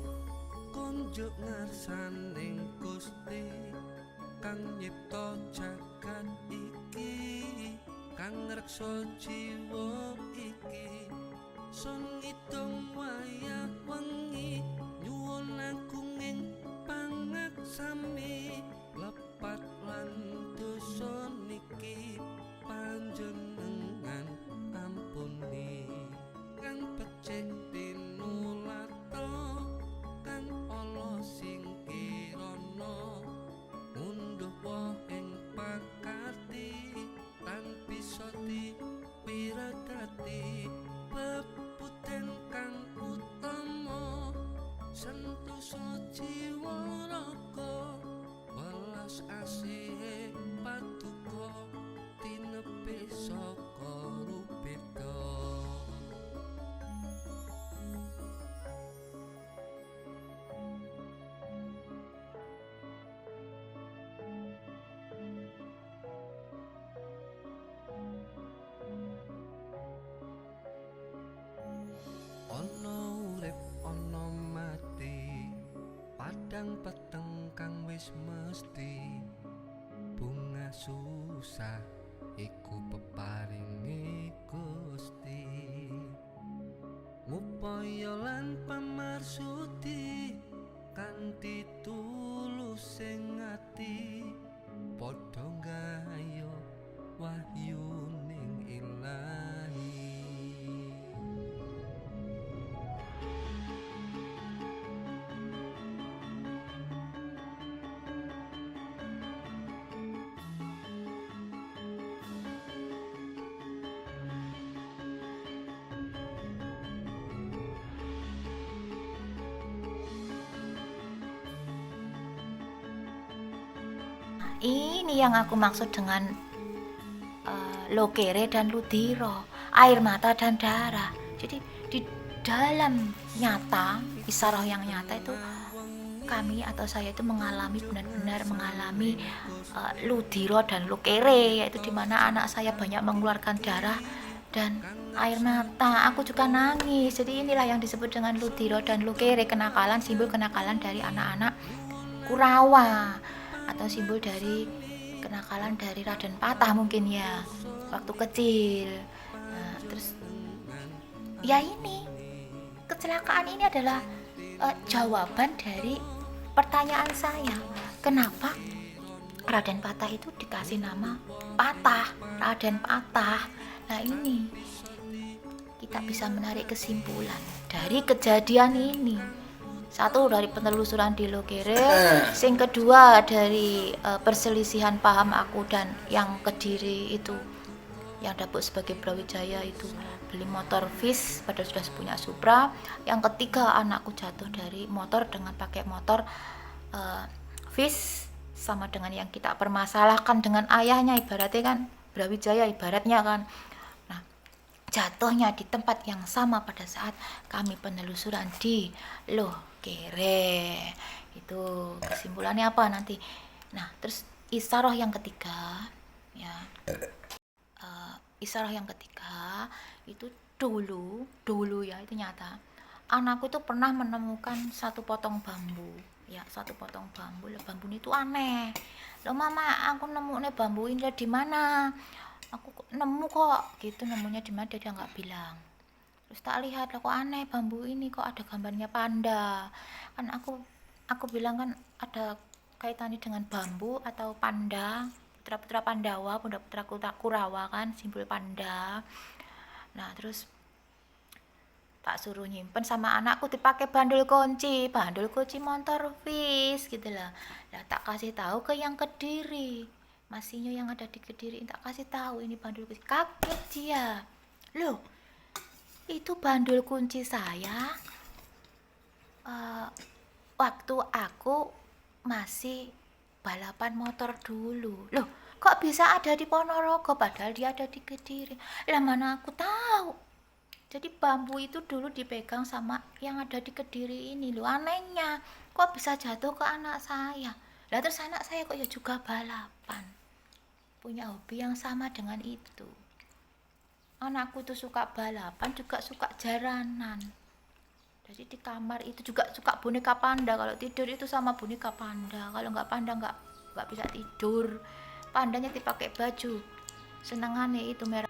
konjuk ngarsaning Gusti kang nyipta jagat iki, kang ngreksa jiwa iki. Sung idung wayah wengi, nyuwun agunging pangaksami, lepat lan dosa niki panjenengan ampuni. Kang becik tinulata, kang ala singkirana, ngunduh woh ing pakarti, tan bisa dipiradati. Peputen kang utama, sentosa jiwa raga, welas asihe paduka, tinepi saka rupita. Ono urip ono mati, padang peteng kang wis mesti. Bunga susah iku peparinge Gusti. Ngupaya lan pamarsudi kanthi tulus sing ati, padha gayo wahyuning Ilahi. Ini yang aku maksud dengan Lokere dan Ludiro, air mata dan darah. Jadi di dalam nyata, isyarat yang nyata itu kami atau saya itu mengalami benar-benar mengalami Ludiro dan Lokere, yaitu dimana anak saya banyak mengeluarkan darah dan air mata. Aku juga nangis. Jadi inilah yang disebut dengan Ludiro dan Lokere, kenakalan, simbol kenakalan dari anak-anak Kurawa, atau simbol dari kenakalan dari Raden Patah mungkin ya waktu kecil. Nah, terus ya ini kecelakaan ini adalah jawaban dari pertanyaan saya. Kenapa Raden Patah itu dikasih nama Patah, Raden Patah. Nah ini kita bisa menarik kesimpulan dari kejadian ini. Satu, dari penelusuran di Lokere, yang kedua dari perselisihan paham aku dan yang Kediri itu, yang dapuk sebagai Brawijaya itu beli motor Viz padahal sudah punya Supra. Yang ketiga, anakku jatuh dari motor dengan pakai motor Viz, sama dengan yang kita permasalahkan dengan ayahnya, ibaratnya kan Brawijaya ibaratnya kan. Nah, jatuhnya di tempat yang sama pada saat kami penelusuran di Lokere. Itu kesimpulannya apa nanti. Nah, terus isaroh yang ketiga ya, isaroh yang ketiga itu dulu ya, itu nyata anakku itu pernah menemukan satu potong bambu ya, satu potong bambu. Lah bambu itu aneh. Loh mama, aku nemu nih bambu ini di mana? Aku nemu kok gitu, nemunya di mana dia nggak bilang. Terus tak lihat, kok aneh bambu ini kok ada gambarnya panda. Kan aku bilang kan ada kaitannya dengan bambu atau panda, putra-putra Pandawa, putra-putra Kurawa kan, simbol panda. Nah terus tak suruh nyimpen sama anakku dipakai bandul kunci motor Viz gitu lah. Lah tak kasih tahu ke yang Kediri, Masinyo yang ada di Kediri, tak kasih tahu ini bandul kunci. Kaget dia, loh itu bandul kunci saya waktu aku masih balapan motor dulu. Loh kok bisa ada di Ponorogo padahal dia ada di Kediri? Lah mana aku tahu. Jadi bambu itu dulu dipegang sama yang ada di Kediri ini loh. Anehnya kok bisa jatuh ke anak saya. Lah terus anak saya kok ya juga balapan, punya hobi yang sama dengan itu. Anakku tuh suka balapan, juga suka jaranan. Jadi di kamar itu juga suka boneka panda. Kalau tidur itu sama boneka panda. Kalau nggak panda nggak bisa tidur. Pandanya dipakai baju. Senengannya itu merah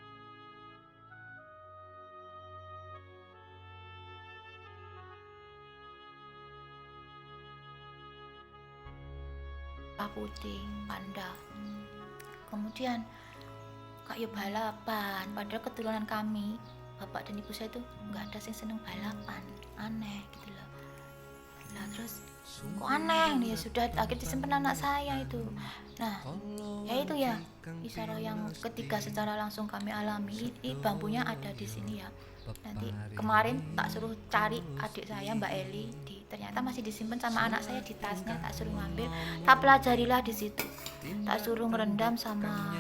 putih panda. Kemudian kayak balapan, padahal keturunan kami bapak dan ibu saya itu nggak ada yang seneng balapan. Aneh gitu loh. Nah terus kok aneh nih, ya sudah akhirnya disimpan anak saya itu. Nah ya itu ya isaroh yang ketiga secara langsung kami alami. Ini bambunya ada di sini ya. Nanti kemarin tak suruh cari adik saya Mbak Eli, ternyata masih disimpan sama anak saya di tasnya. Tak suruh ngambil, tak pelajarilah di situ. Tak suruh merendam sama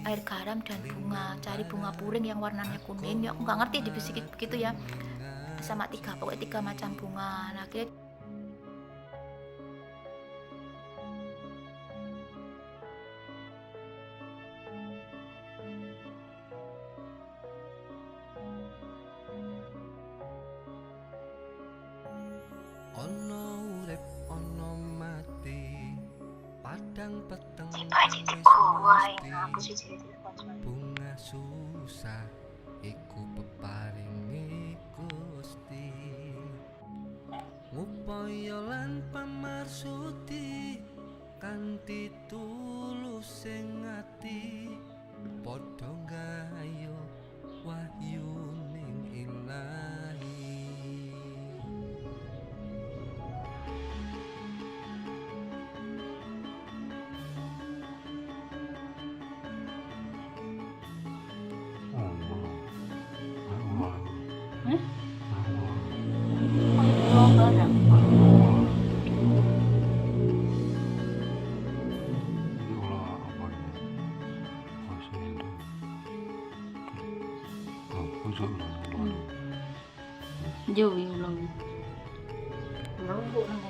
air garam dan bunga, cari bunga puring yang warnanya kuning. Ya aku nggak ngerti dibisikin begitu ya, sama pokoknya 3 macam bunga. Nah akhirnya ono urip ono mati, padang peteng bunga susah iku peparinge Gusti, ngupaya lan pamarsudi kanthi tulus sing ati, padha gayo wahyuning Ilahi. Jowi ulang.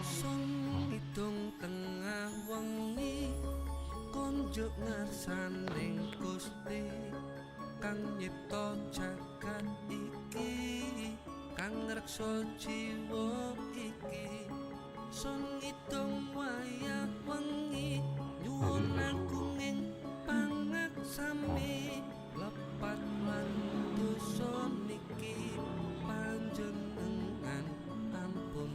Sung idung tengah wengi, konjuk ngarsaning Gusti kang nyipta jagat iki, kang ngreksa jiwa iki. Sung idung wayah wengi, nyuwun agung ing pangaksami, lepat lan dosa niki panjenengan ampun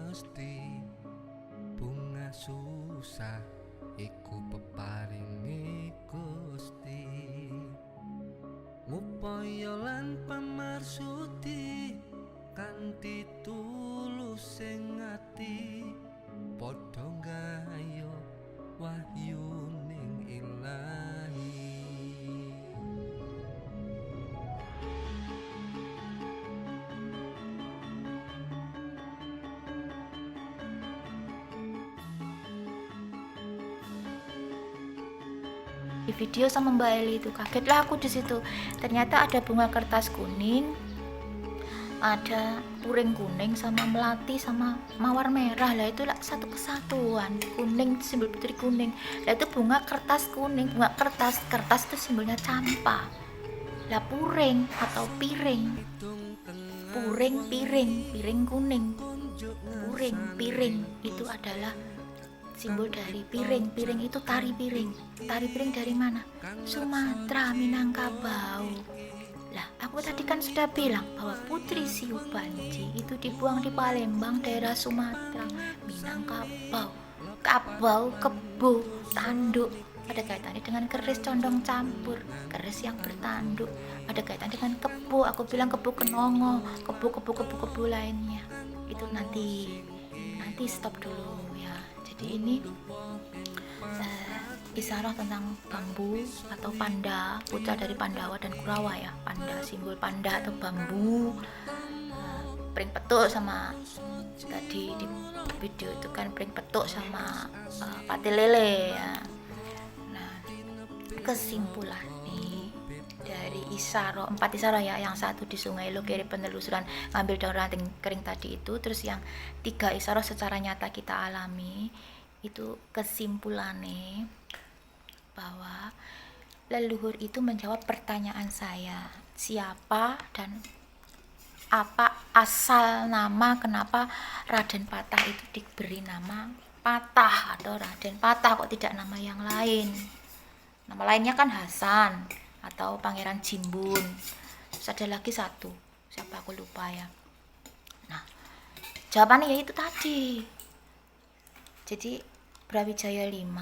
mesti bunga susah iku peparinge Gusti. Ngupaya lan pamarsudi kanthi tulus sing ati, padha gayo wahyu ning ilahi. Di video sama Mbak Eli itu kagetlah aku di situ. Ternyata ada bunga kertas kuning, ada puring kuning sama melati sama mawar merah. Lah itu lah satu kesatuan. Kuning simbol putri kuning. Lah itu bunga kertas kuning, bunga kertas itu simbolnya campa. Lah puring atau piring, piring kuning, piring itu adalah simbol dari piring itu tari piring dari mana? Sumatera, Minangkabau. Lah aku tadi kan sudah bilang bahwa Putri Siu Banci itu dibuang di Palembang, daerah Sumatera, Minangkabau. Kabau, kebo, tanduk, ada kaitannya dengan keris condong campur, keris yang bertanduk, ada kaitan dengan kebo. Aku bilang kebo kenongo, kebo lainnya itu nanti stop dulu ya. Jadi ini isyarat tentang bambu atau panda, putra dari Pandawa dan Kurawa ya. Panda, simbol panda atau bambu. Pring petuk sama tadi di video itu kan pring petuk sama pati lele ya. Nah, kesimpulan nih dari isyarat, 4 isyarat ya, yang satu di Sungai Lo kiri penelusuran ngambil daun ranting kering tadi itu, terus yang 3 isyarat secara nyata kita alami. Itu kesimpulannya bahwa leluhur itu menjawab pertanyaan saya, siapa dan apa asal nama, kenapa Raden Patah itu diberi nama Patah atau Raden Patah, kok tidak nama yang lain. Nama lainnya kan Hasan atau Pangeran Jimbun. Terus ada lagi satu, siapa aku lupa ya. Nah, jawabannya ya itu tadi. Jadi Brawijaya V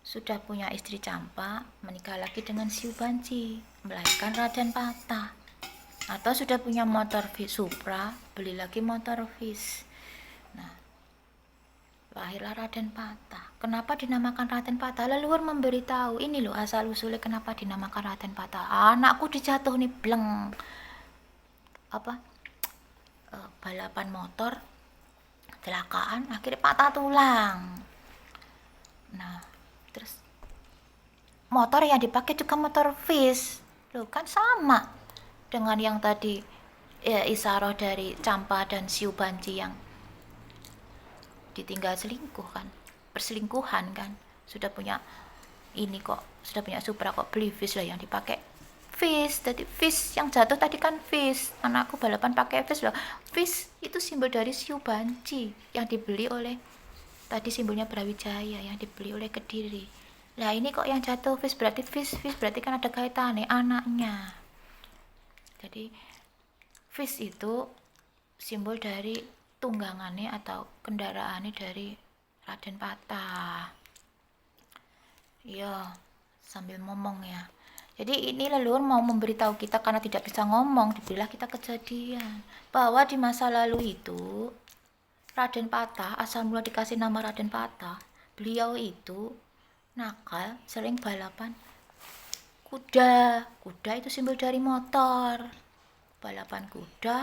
sudah punya istri Campa, menikah lagi dengan Siu Banci, melahirkan Raden Patah. Atau sudah punya motor Supra, beli lagi motor Vis. Nah, lahirlah Raden Patah. Kenapa dinamakan Raden Patah? Leluhur memberitahu, ini loh asal usulnya kenapa dinamakan Raden Patah. Anakku dijatuh nih bleng. Balapan motor, kecelakaan, akhirnya patah tulang. Nah, terus motor yang dipakai juga motor Vis. Loh kan sama dengan yang tadi ya, isyarat dari Campa dan Siu Banci yang ditinggal selingkuh kan, perselingkuhan kan. Sudah punya ini kok, sudah punya Supra kok beli Vis, lah yang dipakai Vis. Tadi Vis yang jatuh tadi kan Vis, anakku balapan pakai Vis loh. Vis itu simbol dari Siu Banci yang dibeli oleh tadi simbolnya Brawijaya yang dibeli oleh Kediri. Lah ini kok yang jatuh Vis, berarti Vis berarti kan ada kaitannya anaknya. Jadi Vis itu simbol dari tunggangannya atau kendaraannya dari Raden Patah. Iya, sambil ngomong ya. Jadi ini leluhur mau memberitahu kita karena tidak bisa ngomong, diberilah kita kejadian bahwa di masa lalu itu Raden Patah, asal mula dikasih nama Raden Patah, beliau itu nakal, sering balapan kuda. Kuda itu simbol dari motor. Balapan kuda,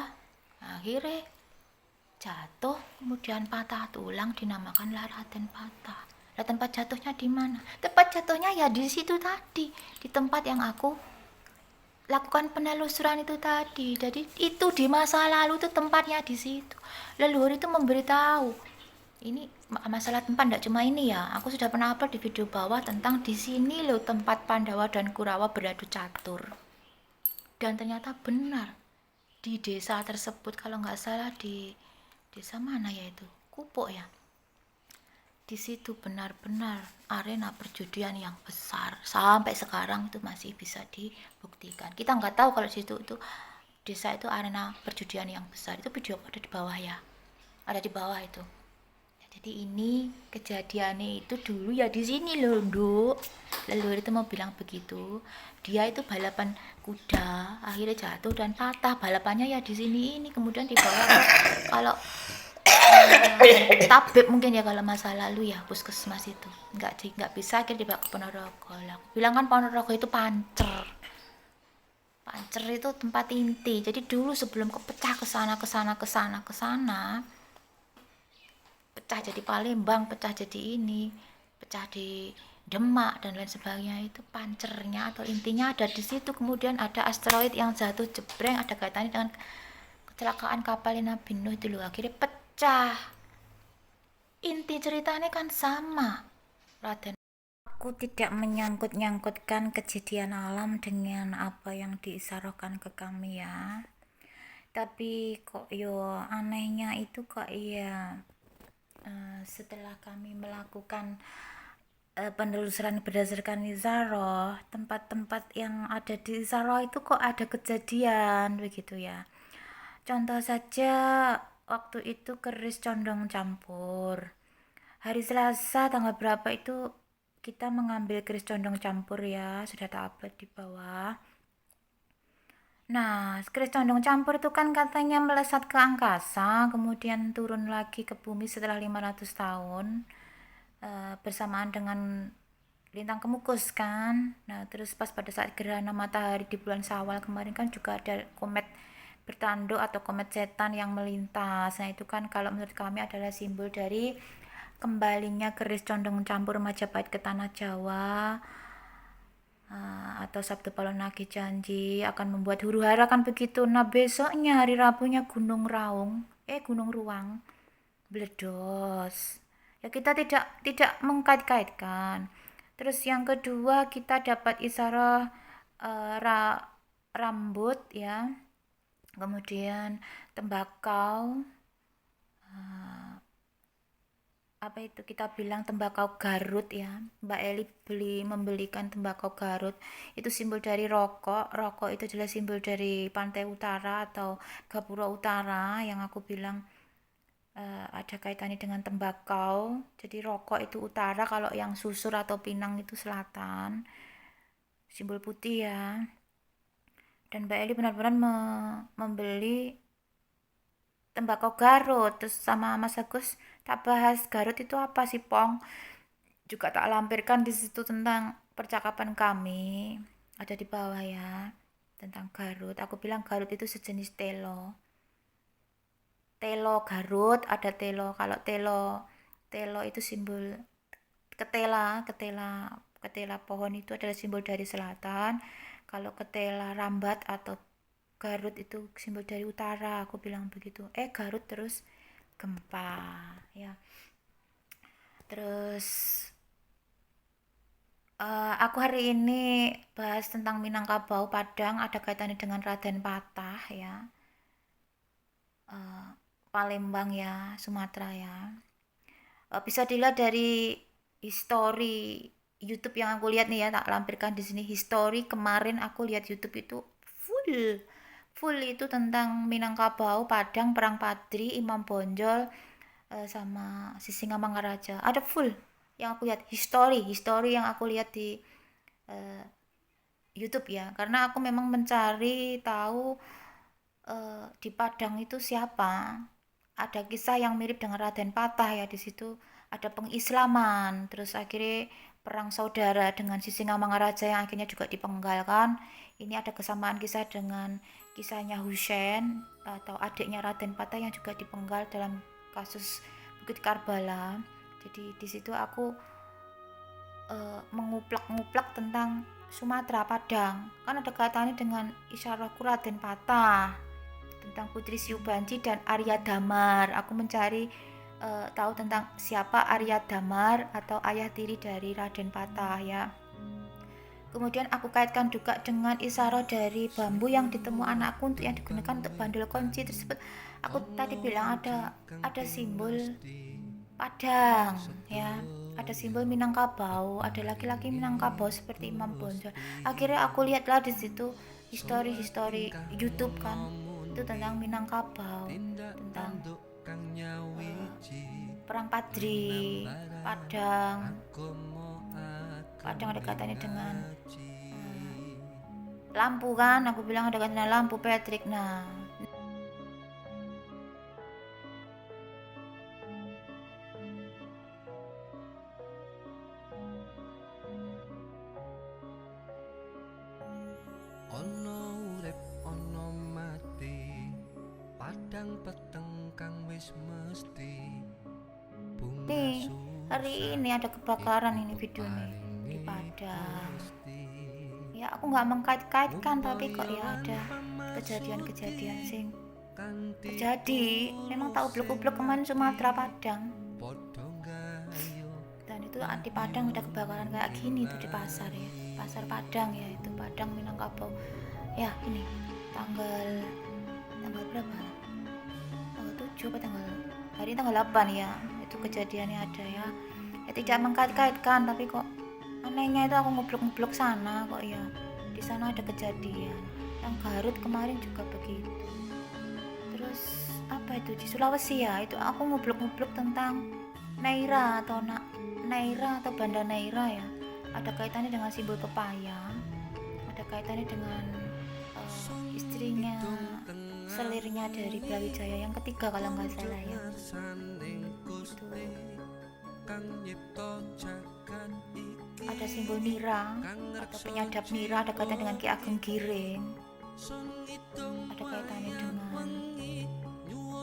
akhirnya jatuh, kemudian patah tulang, dinamakanlah Raden Patah. Nah, tempat jatuhnya di mana? Tempat jatuhnya ya di situ tadi, di tempat yang aku lakukan penelusuran itu tadi. Jadi itu di masa lalu itu tempatnya di situ. Leluhur itu memberitahu. Ini masalah tempat tidak cuma ini ya. Aku sudah pernah upload di video bawah tentang di sini loh tempat Pandawa dan Kurawa beradu catur. Dan ternyata benar di desa tersebut, kalau nggak salah di desa mana ya itu, Kupuk ya. Di situ benar-benar arena perjudian yang besar, sampai sekarang itu masih bisa dibuktikan. Kita nggak tahu kalau situ itu desa itu arena perjudian yang besar. Itu video ada di bawah ya. ada di bawah itu. Jadi ini kejadiannya itu dulu ya di sini loh, Nduk. Leluhur itu mau bilang begitu. Dia itu balapan kuda, akhirnya jatuh dan patah. Balapannya ya di sini ini, kemudian dibawa ke kalau tabib mungkin ya kalau masa lalu ya, puskesmas itu. Nggak bisa, akhirnya dibawa ke Ponorogo. Lah, aku bilang kan Ponorogo itu pancer. Pancer itu tempat inti. Jadi dulu sebelum kepecah ke sana, pecah jadi Palembang, pecah jadi ini, pecah di Demak dan lain sebagainya, itu pancernya atau intinya ada di situ. Kemudian ada asteroid yang jatuh jebreng, ada kaitannya dengan kecelakaan kapal Nabi Nuh itu loh, akhirnya pecah. Inti ceritanya kan sama, Raden. Aku tidak menyangkut-nyangkutkan kejadian alam dengan apa yang diisyaratkan ke kami ya. Tapi kok yo anehnya itu kok ya setelah kami melakukan penelusuran berdasarkan Isyarah, tempat-tempat yang ada di Isyarah itu kok ada kejadian begitu ya. Contoh saja waktu itu keris condong campur. Hari Selasa tanggal berapa itu kita mengambil keris condong campur ya, sudah tak upload di bawah. Nah, keris condong campur itu kan katanya melesat ke angkasa, kemudian turun lagi ke bumi setelah 500 tahun, bersamaan dengan lintang kemukus kan. Nah, terus pas pada saat gerhana matahari di bulan Syawal kemarin kan juga ada komet bertanduk atau komet setan yang melintas. Nah, itu kan kalau menurut kami adalah simbol dari kembalinya keris condong campur Majapahit ke tanah Jawa. Atau Sabtu Palu Nagih janji akan membuat huru-hara kan begitu. Nah, besoknya hari Rabunya Gunung Ruang meledos. Ya kita tidak mengkait-kaitkan. Terus yang kedua kita dapat isyarah rambut ya. Kemudian tembakau, apa itu kita bilang tembakau Garut ya. Mbak Eli membelikan tembakau Garut, itu simbol dari rokok itu adalah simbol dari pantai utara atau Gapura Utara yang aku bilang ada kaitannya dengan tembakau. Jadi rokok itu utara, kalau yang Susur atau Pinang itu selatan, simbol putih ya. Dan Mbak Eli benar-benar membeli tembakau Garut. Terus sama Mas Agus tak bahas Garut itu apa sih Pong, juga tak lampirkan di situ tentang percakapan kami, ada di bawah ya, tentang Garut. Aku bilang Garut itu sejenis telo Garut, ada telo. Kalau telo itu simbol ketela pohon itu adalah simbol dari selatan. Kalau ketela rambat atau Garut itu simbol dari utara, aku bilang begitu. Garut terus gempa ya. Terus aku hari ini bahas tentang Minangkabau Padang, ada kaitannya dengan Raden Patah ya. Palembang ya, Sumatera ya. Bisa dilihat dari history YouTube yang aku lihat nih ya, tak lampirkan di sini. History kemarin aku lihat YouTube itu full itu tentang Minangkabau Padang, Perang Padri, Imam Bonjol, sama Sisingamangaraja. Ada full yang aku lihat, history yang aku lihat di YouTube ya, karena aku memang mencari tahu di Padang itu siapa. Ada kisah yang mirip dengan Raden Patah ya, di situ ada pengislaman, terus akhirnya perang saudara dengan Sisingamangaraja yang akhirnya juga dipenggalkan. Ini ada kesamaan kisah dengan kisahnya Husain atau adiknya Raden Patah yang juga dipenggal dalam kasus Bukit Karbala. Jadi di situ aku menguplak tentang Sumatera Padang, kan ada kaitannya dengan isyarahku Raden Patah, tentang Putri Siubanci dan Arya Damar. Aku mencari tahu tentang siapa Arya Damar atau ayah tiri dari Raden Patah ya. Kemudian aku kaitkan juga dengan isyarah dari bambu yang ditemu anakku untuk yang digunakan untuk bandul kunci tersebut. Aku tadi bilang ada simbol Padang ya, ada simbol Minangkabau, ada laki-laki Minangkabau seperti Imam Bonjol. Akhirnya aku lihatlah di situ history YouTube kan, itu tentang Minangkabau, tentang perang Padri, Padang. Padang ada katanya dengan lampu kan, aku bilang ada katanya lampu Patrick. Nah, Ono urip ono mati, padang peteng kang wis mesti. Bunga nih hari ini ada kebakaran ini video nih di Padang. Ya aku nggak mengkait-kaitkan, tapi kok ya ada kejadian-kejadian sing terjadi. Memang tak ublek-ublek kemarin Sumatera Padang, dan itu di Padang ada kebakaran kayak gini tuh di pasar ya, pasar Padang ya, itu Padang Minangkabau ya. Ini tanggal berapa, tanggal 7 apa hari ini tanggal 8 ya, itu kejadiannya ada ya. Ya tidak mengkait-kaitkan, tapi kok anehnya itu aku ngublek-ngublek sana kok ya di sana ada kejadian. Yang Garut kemarin juga begitu. Terus apa itu di Sulawesi ya, itu aku ngublek-ngublek tentang Neira atau Neira atau Banda Neira ya, ada kaitannya dengan simbol pepaya, ada kaitannya dengan istrinya, selirnya dari Brawijaya yang ketiga kalau nggak salah ya. Ada simbol nira atau penyadap nira, ada kaitan dengan Ki Ageng Giring, ada kaitannya dengan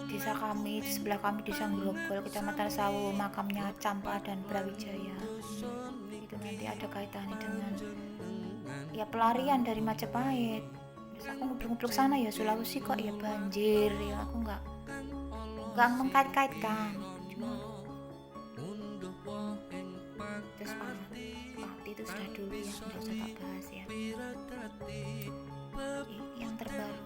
desa kami, di sebelah kami, desa Grogol, Kecamatan Sawu, makamnya Campa dan Brawijaya. Itu nanti ada kaitannya dengan ya pelarian dari Majapahit. Terus aku ngublek-ngublek sana ya, Sulawesi kok ya banjir ya, aku nggak mengkait-kaitkan. Terus Pati itu sudah dulu ya, nggak usah tak bahas ya. Yang terbaru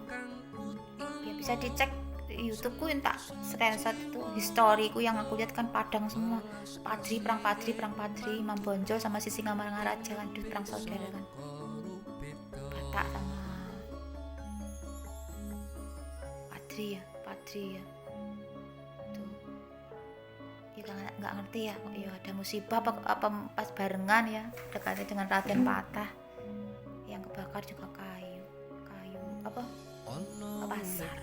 ya bisa dicek YouTubeku, yang tak screenshot itu historiku yang aku lihat kan Padang semua. Perang Padri, Imam Bonjol sama Sisi Ngamarangaraja kan, perang saudara kan, Batak sama Padri ya tuh ya, nggak ngerti ya kok ya ada musibah apa pas barengan ya, dekatnya dengan Raden Patah. Yang kebakar juga kayu apa pasar.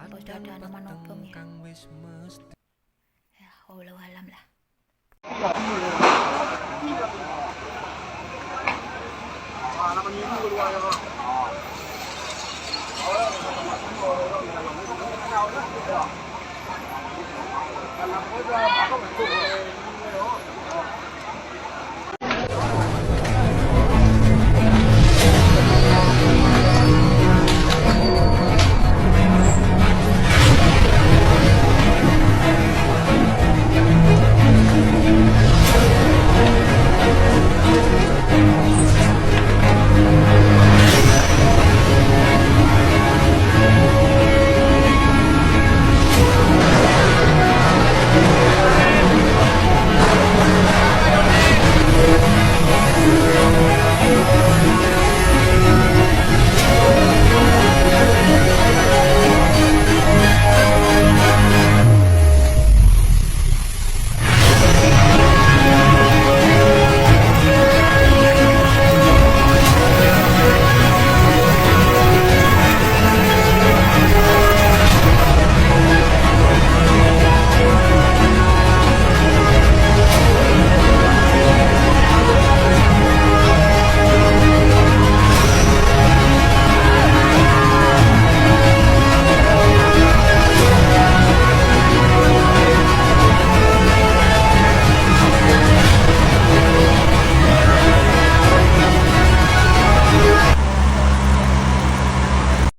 Apa sudah ada nama nobong ya? Ya wallahu alam lah.